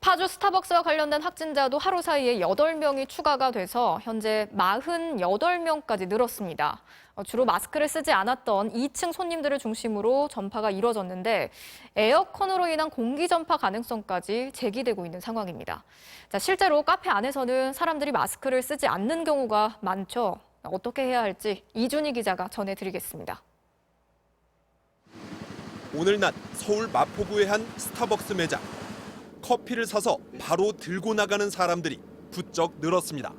파주 스타벅스와 관련된 확진자도 하루 사이에 8명이 추가가 돼서 현재 48명까지 늘었습니다. 주로 마스크를 쓰지 않았던 2층 손님들을 중심으로 전파가 이뤄졌는데 에어컨으로 인한 공기 전파 가능성까지 제기되고 있는 상황입니다. 자, 실제로 카페 안에서는 사람들이 마스크를 쓰지 않는 경우가 많죠. 어떻게 해야 할지 이준희 기자가 전해드리겠습니다. 오늘 낮 서울 마포구의 한 스타벅스 매장. 커피를 사서 바로 들고 나가는 사람들이 부쩍 늘었습니다.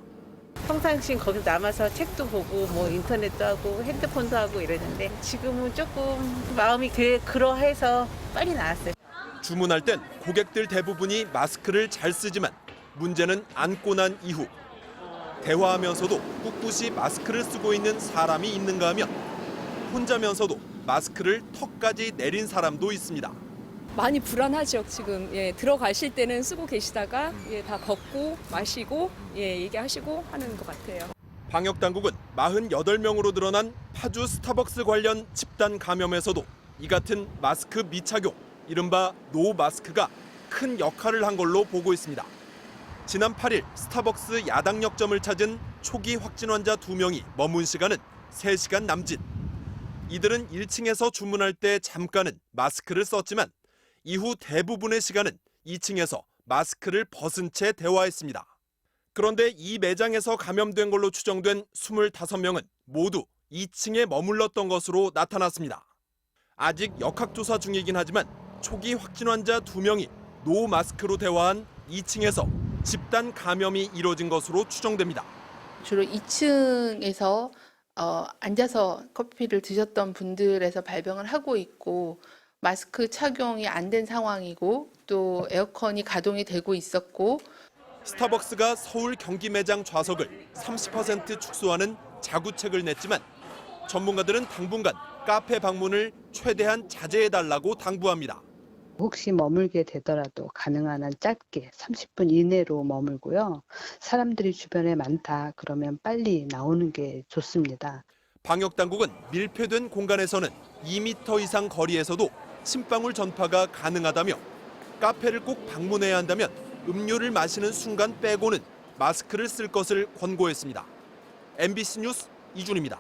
평상시 거기서 남아서 책도 보고 뭐 인터넷도 하고 핸드폰도 하고 이러는데 지금은 조금 마음이 그러해서 빨리 나왔어요. 주문할 땐 고객들 대부분이 마스크를 잘 쓰지만 문제는 앉고 난 이후. 대화하면서도 꿋꿋이 마스크를 쓰고 있는 사람이 있는가 하면 혼자면서도 마스크를 턱까지 내린 사람도 있습니다. 많이 불안하죠. 지금 들어가실 때는 쓰고 계시다가 다 걷고 마시고 얘기하시고 하는 것 같아요. 방역 당국은 48명으로 드러난 파주 스타벅스 관련 집단 감염에서도 이 같은 마스크 미착용, 이른바 노 마스크가 큰 역할을 한 걸로 보고 있습니다. 지난 8일 스타벅스 야당역점을 찾은 초기 확진 환자 2명이 머문 시간은 3시간 남짓. 이들은 1층에서 주문할 때 잠깐은 마스크를 썼지만 이후 대부분의 시간은 2층에서 마스크를 벗은 채 대화했습니다. 그런데 이 매장에서 감염된 걸로 추정된 25명은 모두 2층에 머물렀던 것으로 나타났습니다. 아직 역학조사 중이긴 하지만 초기 확진 환자 2명이 노 마스크로 대화한 2층에서 집단 감염이 이뤄진 것으로 추정됩니다. 주로 2층에서 앉아서 커피를 드셨던 분들에서 발병을 하고 있고 마스크 착용이 안 된 상황이고 또 에어컨이 가동이 되고 있었고 스타벅스가 서울 경기 매장 좌석을 30% 축소하는 자구책을 냈지만 전문가들은 당분간 카페 방문을 최대한 자제해달라고 당부합니다. 혹시 머물게 되더라도 가능한 한 짧게 30분 이내로 머물고요. 사람들이 주변에 많다 그러면 빨리 나오는 게 좋습니다. 방역 당국은 밀폐된 공간에서는 2m 이상 거리에서도 침방울 전파가 가능하다며 카페를 꼭 방문해야 한다면 음료를 마시는 순간 빼고는 마스크를 쓸 것을 권고했습니다. MBC 뉴스 이준입니다.